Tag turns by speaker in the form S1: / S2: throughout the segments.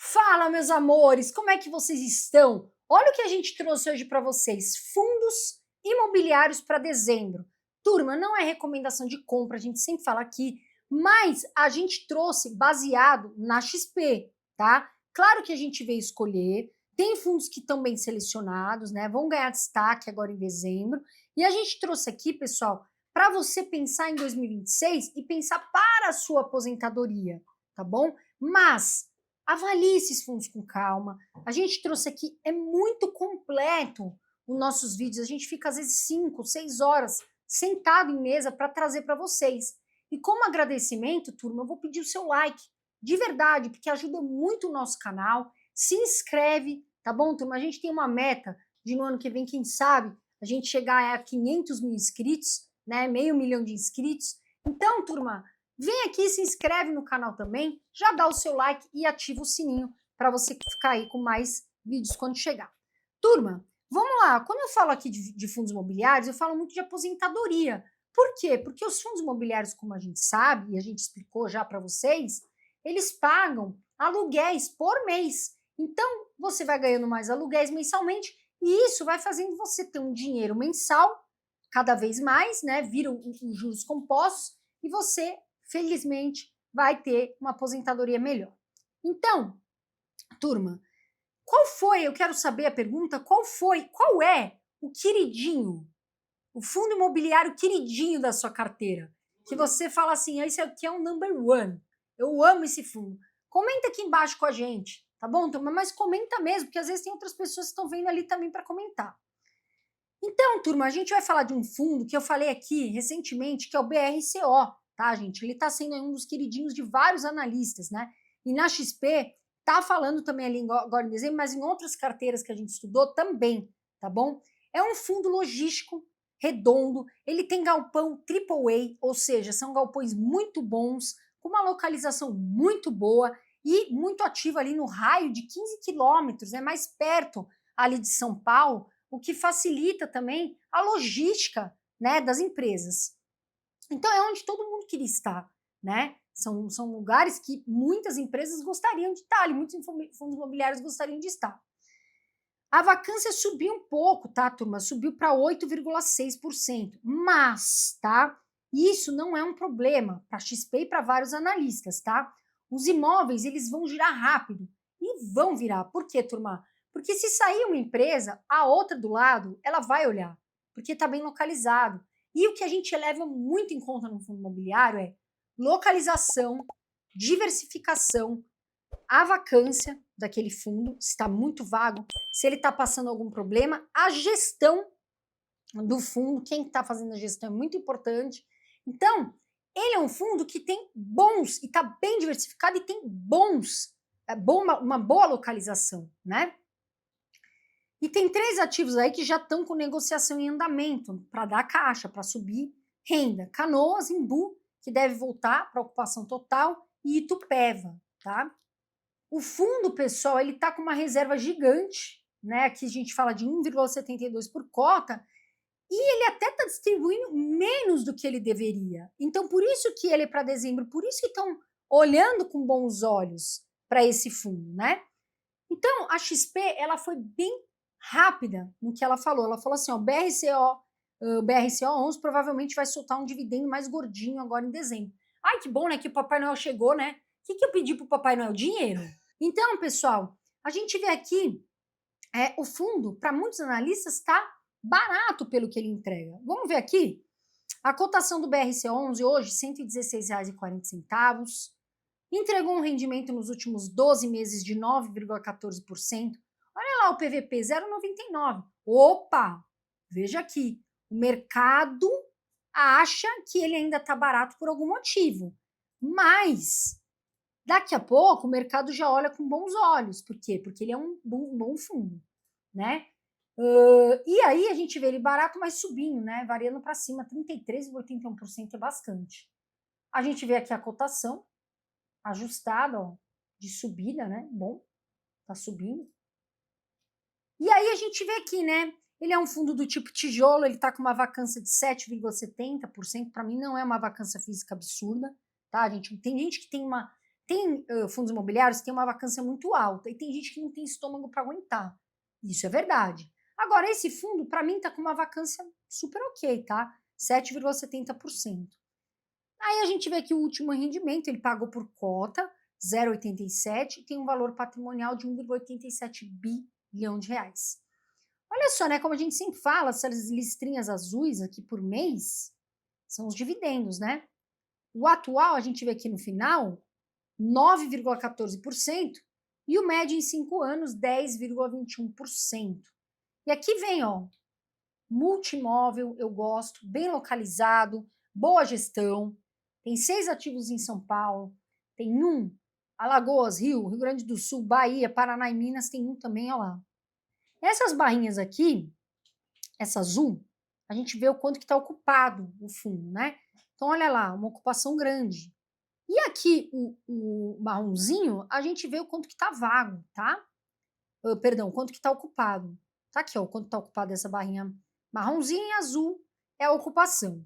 S1: Fala, meus amores, como é que vocês estão? Olha o que a gente trouxe hoje para vocês: fundos imobiliários para dezembro. Turma, não é recomendação de compra, a gente sempre fala aqui, mas a gente trouxe baseado na XP, tá? Claro que a gente veio escolher, tem fundos que estão bem selecionados, né? Vão ganhar destaque agora em dezembro. E a gente trouxe aqui, pessoal, para você pensar em 2026 e pensar para a sua aposentadoria, tá bom? Mas avalie esses fundos com calma. A gente trouxe aqui, é muito completo os nossos vídeos. A gente fica às vezes 5, 6 horas sentado em mesa para trazer para vocês. E como agradecimento, turma, eu vou pedir o seu like, de verdade, porque ajuda muito o nosso canal. Se inscreve, tá bom, turma? A gente tem uma meta de no ano que vem, quem sabe, a gente chegar a 500 mil inscritos, né? Meio milhão de inscritos. Então, turma, vem aqui, se inscreve no canal também, já dá o seu like e ativa o sininho para você ficar aí com mais vídeos quando chegar. Turma, vamos lá. Quando eu falo aqui de fundos imobiliários, eu falo muito de aposentadoria. Por quê? Porque os fundos imobiliários, como a gente sabe, e a gente explicou já para vocês, eles pagam aluguéis por mês. Então, você vai ganhando mais aluguéis mensalmente e isso vai fazendo você ter um dinheiro mensal cada vez mais, né? Vira os juros compostos e você, felizmente, vai ter uma aposentadoria melhor. Então, turma, qual foi, eu quero saber a pergunta, qual é o queridinho, o fundo imobiliário queridinho da sua carteira? Que você fala assim, esse aqui é um number one, eu amo esse fundo. Comenta aqui embaixo com a gente, tá bom, turma? Mas comenta mesmo, porque às vezes tem outras pessoas que estão vendo ali também para comentar. Então, turma, a gente vai falar de um fundo que eu falei aqui recentemente, que é o BRCO, tá, gente? Ele está sendo um dos queridinhos de vários analistas, né? E na XP tá falando também ali agora em dezembro, mas em outras carteiras que a gente estudou também, tá bom? É um fundo logístico redondo, ele tem galpão AAA, ou seja, são galpões muito bons, com uma localização muito boa e muito ativa ali no raio de 15 quilômetros, né? Mais perto ali de São Paulo, o que facilita também a logística, né, das empresas. Então é onde todo mundo queria estar, né? São lugares que muitas empresas gostariam de estar, e muitos fundos imobiliários gostariam de estar. A vacância subiu um pouco, tá, turma? Subiu para 8,6%, mas, tá? Isso não é um problema para a XP e para vários analistas, tá? Os imóveis, eles vão girar rápido e vão virar. Por quê, turma? Porque se sair uma empresa, a outra do lado, ela vai olhar, porque está bem localizado. E o que a gente leva muito em conta no fundo imobiliário é localização, diversificação, a vacância daquele fundo, se está muito vago, se ele está passando algum problema, a gestão do fundo, quem está fazendo a gestão é muito importante. Então, ele é um fundo que tem bons, e está bem diversificado, e tem uma boa localização, né? E tem 3 ativos aí que já estão com negociação em andamento para dar caixa, para subir renda. Canoas, Imbu, que deve voltar para ocupação total, e Itupeva, tá? O fundo, pessoal, ele está com uma reserva gigante, né? Aqui a gente fala de 1,72 por cota, e ele até está distribuindo menos do que ele deveria. Então, por isso que ele é para dezembro, por isso que estão olhando com bons olhos para esse fundo, né? Então, a XP, ela foi bem rápida no que ela falou. Ela falou assim, ó, BRCO 11 provavelmente vai soltar um dividendo mais gordinho agora em dezembro. Ai, que bom, né, que o Papai Noel chegou, né? O que eu pedi para o Papai Noel? Dinheiro. Então, pessoal, a gente vê aqui o fundo, para muitos analistas, está barato pelo que ele entrega. Vamos ver aqui? A cotação do BRC11 hoje, R$ 116,40. Entregou um rendimento nos últimos 12 meses de 9,14%. Olha lá o PVP, 0,99. Opa! Veja aqui, o mercado acha que ele ainda está barato por algum motivo. Mas daqui a pouco o mercado já olha com bons olhos. Por quê? Porque ele é um bom fundo, né? E aí a gente vê ele barato, mas subindo, né? Variando para cima, 33,81% é bastante. A gente vê aqui a cotação ajustada, ó, de subida, né? Bom, tá subindo. E aí a gente vê aqui, né? Ele é um fundo do tipo tijolo, ele tá com uma vacância de 7,70%. Para mim não é uma vacância física absurda, tá, gente? Tem gente que tem tem fundos imobiliários que tem uma vacância muito alta e tem gente que não tem estômago para aguentar. Isso é verdade. Agora, esse fundo, para mim, está com uma vacância super ok, tá? 7,70%. Aí a gente vê que o último rendimento, ele pagou por cota, 0,87, e tem um valor patrimonial de 1,87 bilhão de reais. Olha só, né, como a gente sempre fala, essas listrinhas azuis aqui por mês são os dividendos, né? O atual, a gente vê aqui no final, 9,14%, e o médio em 5 anos, 10,21%. E aqui vem, ó, multimóvel, eu gosto, bem localizado, boa gestão, tem 6 ativos em São Paulo, tem um, Alagoas, Rio Grande do Sul, Bahia, Paraná e Minas, tem um também, ó lá. Essas barrinhas aqui, essa azul, a gente vê o quanto que está ocupado o fundo, né? Então, olha lá, uma ocupação grande. E aqui, o marronzinho, a gente vê o quanto que está vago, tá? Perdão, o quanto que está ocupado. Tá aqui, ó, o quanto está ocupado essa barrinha marronzinha e azul é a ocupação.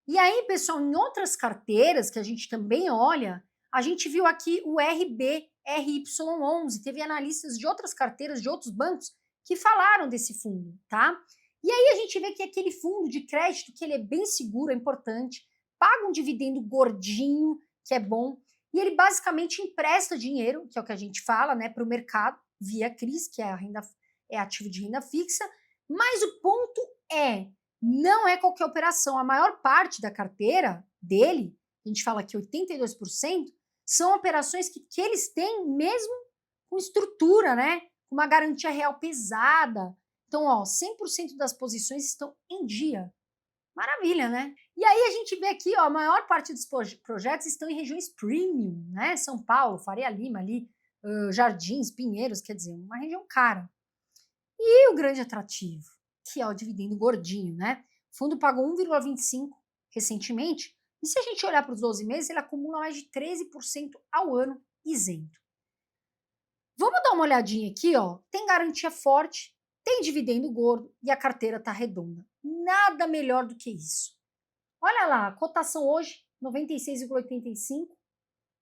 S1: E aí, pessoal, em outras carteiras que a gente também olha, a gente viu aqui o RBRY11, teve analistas de outras carteiras, de outros bancos, que falaram desse fundo, tá? E aí a gente vê que aquele fundo de crédito, que ele é bem seguro, é importante, paga um dividendo gordinho, que é bom, e ele basicamente empresta dinheiro, que é o que a gente fala, né, para o mercado, via CRIs, que é ativo de renda fixa, mas o ponto é, não é qualquer operação. A maior parte da carteira dele, a gente fala que 82%, são operações que eles têm mesmo com estrutura, né? Com uma garantia real pesada. Então, ó, 100% das posições estão em dia. Maravilha, né? E aí a gente vê aqui, ó, a maior parte dos projetos estão em regiões premium, né? São Paulo, Faria Lima ali, Jardins, Pinheiros, quer dizer, uma região cara. E o grande atrativo, que é o dividendo gordinho, né? O fundo pagou 1,25 recentemente, e se a gente olhar para os 12 meses, ele acumula mais de 13% ao ano isento. Vamos dar uma olhadinha aqui, ó. Tem garantia forte, tem dividendo gordo e a carteira tá redonda. Nada melhor do que isso. Olha lá, a cotação hoje, 96,85.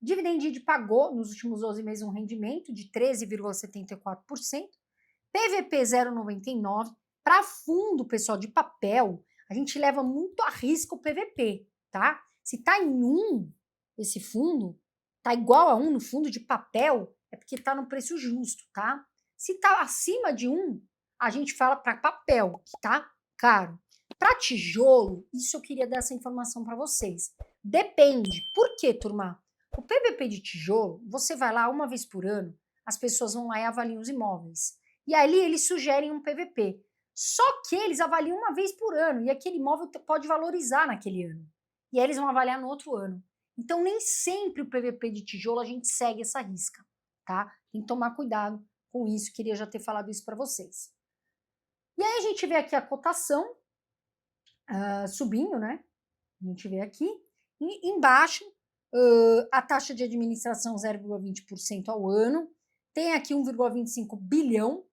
S1: Dividend yield pagou nos últimos 12 meses um rendimento de 13,74%. PVP 0,99. Para fundo, pessoal, de papel, a gente leva muito a risco o PVP, tá? Se tá em 1, esse fundo, tá igual a 1 no fundo de papel, é porque tá no preço justo, tá? Se tá acima de 1, a gente fala para papel, que tá caro. Para tijolo, isso eu queria dar essa informação para vocês. Depende. Por quê, turma? O PVP de tijolo, você vai lá uma vez por ano, as pessoas vão lá e avaliam os imóveis. E ali eles sugerem um PVP. Só que eles avaliam uma vez por ano e aquele imóvel pode valorizar naquele ano. E aí eles vão avaliar no outro ano. Então nem sempre o PVP de tijolo a gente segue essa risca, tá? Tem que tomar cuidado com isso, queria já ter falado isso para vocês. E aí a gente vê aqui a cotação subindo, né? A gente vê aqui. E embaixo, a taxa de administração 0,20% ao ano. Tem aqui 1,25 bilhão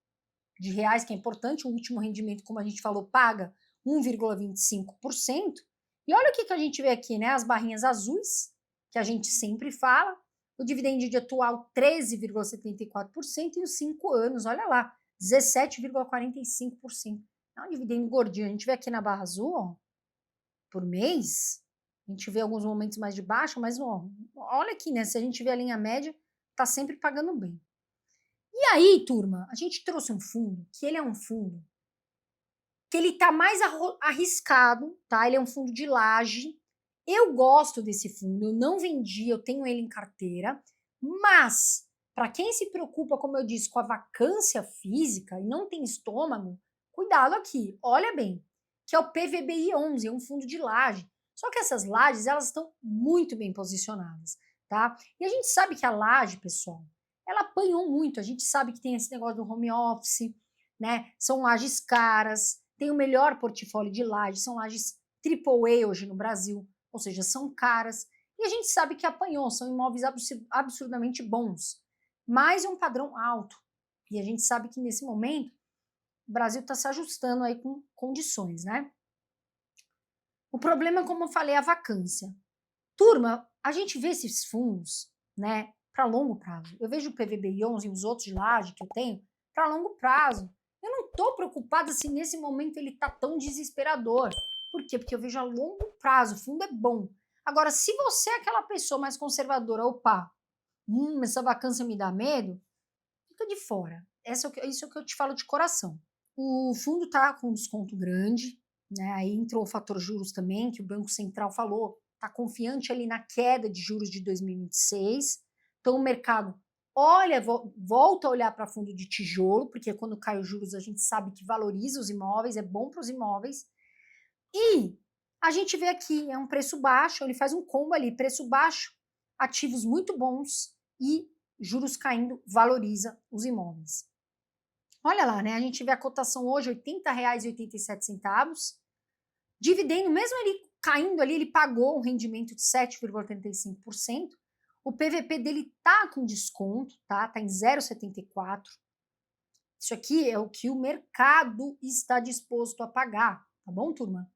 S1: de reais, que é importante, o último rendimento, como a gente falou, paga 1,25%. E olha o que a gente vê aqui, né? As barrinhas azuis, que a gente sempre fala, o dividend yield atual 13,74% e os 5 anos, olha lá, 17,45%. É um dividendo gordinho. A gente vê aqui na barra azul, ó, por mês, a gente vê alguns momentos mais de baixa, mas ó, olha aqui, né? Se a gente vê a linha média, tá sempre pagando bem. E aí, turma, a gente trouxe um fundo, que ele é um fundo que ele tá mais arriscado, tá? Ele é um fundo de laje. Eu gosto desse fundo, eu não vendi, eu tenho ele em carteira, mas para quem se preocupa, como eu disse, com a vacância física e não tem estômago, cuidado aqui, olha bem, que é o PVBI 11, é um fundo de laje. Só que essas lajes, elas estão muito bem posicionadas, tá? E a gente sabe que a laje, pessoal, ela apanhou muito. A gente sabe que tem esse negócio do home office, né? São lajes caras, tem o melhor portfólio de lajes, são lajes AAA hoje no Brasil, ou seja, são caras. E a gente sabe que apanhou, são imóveis absurdamente bons, mas é um padrão alto. E a gente sabe que nesse momento o Brasil está se ajustando aí com condições, né? O problema, como eu falei, é a vacância. Turma, a gente vê esses fundos, né, para longo prazo. Eu vejo o PVBI11 e os outros de laje que eu tenho para longo prazo. Eu não estou preocupada se nesse momento ele está tão desesperador. Por quê? Porque eu vejo a longo prazo, o fundo é bom. Agora, se você é aquela pessoa mais conservadora, opa, essa vacância me dá medo, fica de fora. Isso é o que eu te falo de coração. O fundo está com um desconto grande, né? Aí entrou o fator juros também, que o Banco Central falou, está confiante ali na queda de juros de 2026. Então o mercado volta a olhar para fundo de tijolo, porque quando cai os juros a gente sabe que valoriza os imóveis, é bom para os imóveis. E a gente vê aqui, é um preço baixo, ele faz um combo ali, preço baixo, ativos muito bons e juros caindo, valoriza os imóveis. Olha lá, né? A gente vê a cotação hoje, R$ 80,87. Dividendo, mesmo ele caindo ali, ele pagou um rendimento de 7,35%. O PVP dele tá com desconto, tá? Tá em 0,74. Isso aqui é o que o mercado está disposto a pagar, tá bom, turma?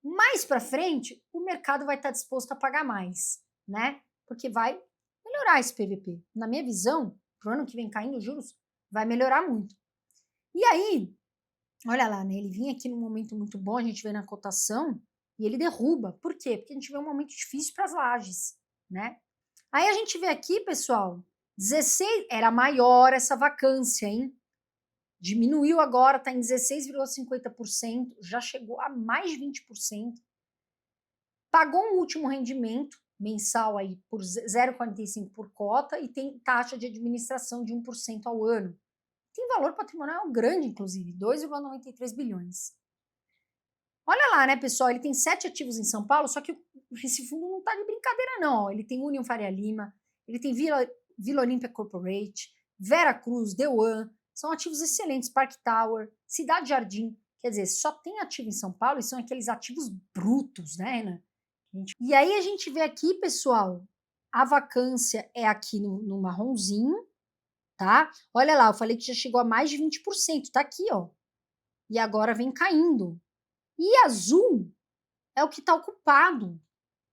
S1: Mais para frente, o mercado vai estar disposto a pagar mais, né? Porque vai melhorar esse PVP. Na minha visão, pro ano que vem caindo os juros, vai melhorar muito. E aí, olha lá, né? Ele vinha aqui num momento muito bom, a gente vê na cotação, e ele derruba. Por quê? Porque a gente vê um momento difícil para as lajes, né? Aí a gente vê aqui, pessoal, 16, era maior essa vacância, hein? Diminuiu agora, está em 16,50%, já chegou a mais de 20%. Pagou um último rendimento mensal aí por 0,45 por cota e tem taxa de administração de 1% ao ano. Tem valor patrimonial grande, inclusive, 2,93 bilhões. Olha lá, né, pessoal, ele tem 7 ativos em São Paulo, só que esse fundo não tá de brincadeira, não. Ele tem Union Faria Lima, ele tem Vila Olímpia Corporate, Vera Cruz, The One, são ativos excelentes, Park Tower, Cidade Jardim, quer dizer, só tem ativo em São Paulo e são aqueles ativos brutos, né, Ana? E aí a gente vê aqui, pessoal, a vacância é aqui no marronzinho, tá? Olha lá, eu falei que já chegou a mais de 20%, tá aqui, ó. E agora vem caindo. E azul é o que está ocupado,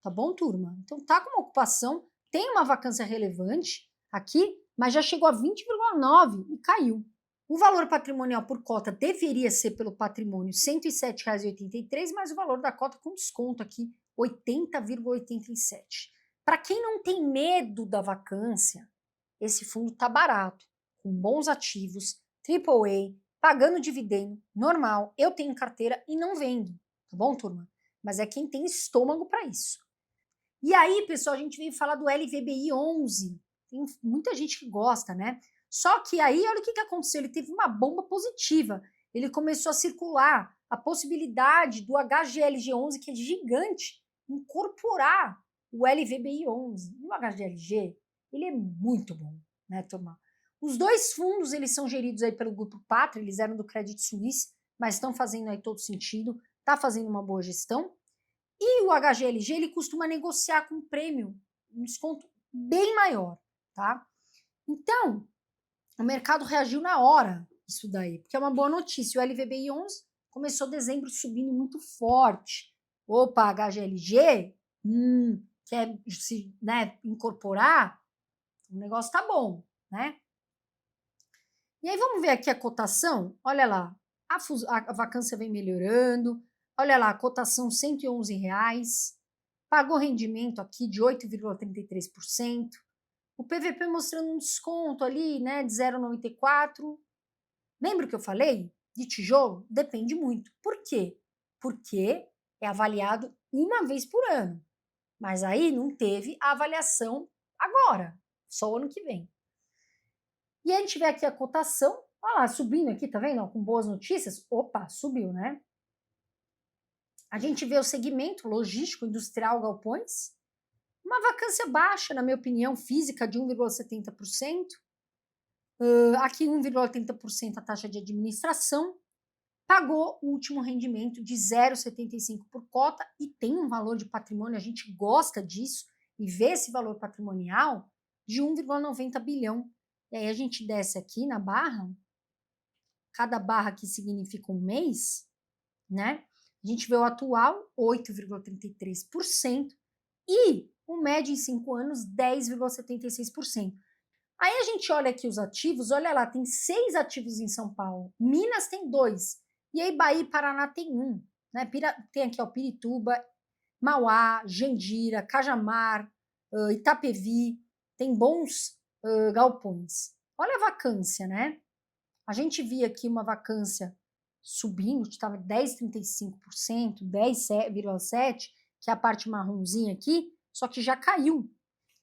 S1: tá bom, turma? Então tá com uma ocupação, tem uma vacância relevante aqui, mas já chegou a 20,9 e caiu. O valor patrimonial por cota deveria ser pelo patrimônio R$ 107,83, mas o valor da cota com desconto aqui 80,87. Para quem não tem medo da vacância, esse fundo está barato, com bons ativos, AAA, pagando dividendo, normal. Eu tenho carteira e não vendo, tá bom, turma? Mas é quem tem estômago para isso. E aí, pessoal, a gente veio falar do LVBI 11. Tem muita gente que gosta, né? Só que aí, olha o que aconteceu, ele teve uma bomba positiva. Ele começou a circular a possibilidade do HGLG 11, que é gigante, incorporar o LVBI 11. E o HGLG, ele é muito bom, né, turma? Os dois fundos, eles são geridos aí pelo Grupo Pátria, eles eram do Credit Suisse, mas estão fazendo aí todo sentido, tá fazendo uma boa gestão. E o HGLG, ele costuma negociar com prêmio, um desconto bem maior, tá? Então, o mercado reagiu na hora isso daí, porque é uma boa notícia. O LVBI 11 começou dezembro subindo muito forte. Opa, HGLG, quer se, né, incorporar? O negócio tá bom, né? E aí vamos ver aqui a cotação. Olha lá, a vacância vem melhorando. Olha lá, a cotação R$ 111. Pagou rendimento aqui de 8,33%. O PVP mostrando um desconto ali, né, de 0,94. Lembra o que eu falei? De tijolo? Depende muito. Por quê? Porque é avaliado uma vez por ano. Mas aí não teve a avaliação agora, só o ano que vem. E a gente vê aqui a cotação, olha lá, subindo aqui, tá vendo? Com boas notícias. Opa, subiu, né? A gente vê o segmento logístico, industrial, galpões. Uma vacância baixa, na minha opinião, física de 1,70%. Aqui 1,80% a taxa de administração. Pagou o último rendimento de 0,75 por cota e tem um valor de patrimônio, a gente gosta disso, e vê esse valor patrimonial de 1,90 bilhão. E aí a gente desce aqui na barra, cada barra aqui significa um mês, né? A gente vê o atual, 8,33%, E o médio em 5 anos, 10,76%. Aí a gente olha aqui os ativos, olha lá, tem 6 ativos em São Paulo, Minas tem 2, e aí Bahia e Paraná tem 1, né? Tem aqui ó, Pirituba, Mauá, Jandira, Cajamar, Itapevi, tem bons galpões. Olha a vacância, né? A gente via aqui uma vacância subindo, estava 10,35%, 10,7%, que é a parte marronzinha aqui, só que já caiu.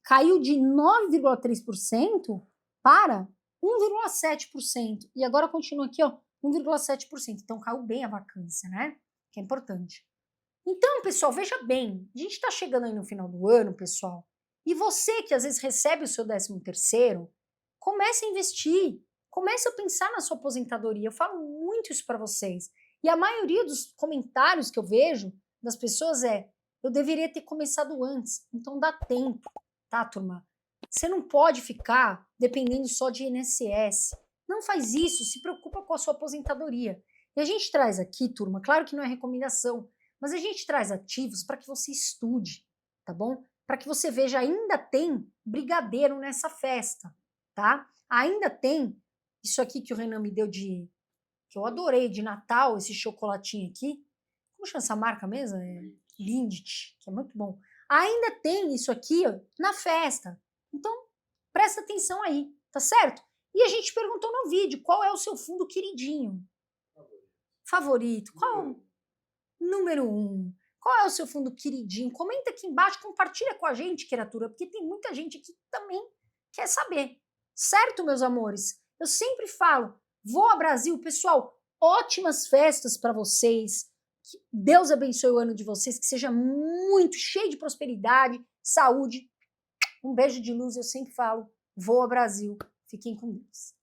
S1: Caiu de 9,3% para 1,7%. E agora continua aqui, ó, 1,7%. Então caiu bem a vacância, né? Que é importante. Então, pessoal, veja bem, a gente está chegando aí no final do ano, pessoal, e você que às vezes recebe o seu 13º, comece a investir, comece a pensar na sua aposentadoria. Eu falo muito isso para vocês. E a maioria dos comentários que eu vejo das pessoas é: eu deveria ter começado antes. Então dá tempo, tá, turma? Você não pode ficar dependendo só de INSS. Não faz isso, se preocupa com a sua aposentadoria. E a gente traz aqui, turma, claro que não é recomendação, mas a gente traz ativos para que você estude, tá bom? Para que você veja, ainda tem brigadeiro nessa festa, tá? Ainda tem isso aqui que o Renan me deu que eu adorei, de Natal, esse chocolatinho aqui. Como chama essa marca mesmo? Lindt, que é muito bom. Ainda tem isso aqui ó, na festa. Então, presta atenção aí, tá certo? E a gente perguntou no vídeo, qual é o seu fundo queridinho? Favorito. Qual? Número 1. Qual é o seu fundo queridinho? Comenta aqui embaixo, compartilha com a gente, criatura, porque tem muita gente aqui que também quer saber. Certo, meus amores? Eu sempre falo, Voa Brasil, pessoal, ótimas festas para vocês. Que Deus abençoe o ano de vocês, que seja muito cheio de prosperidade, saúde. Um beijo de luz, eu sempre falo, Voa Brasil. Fiquem com Deus.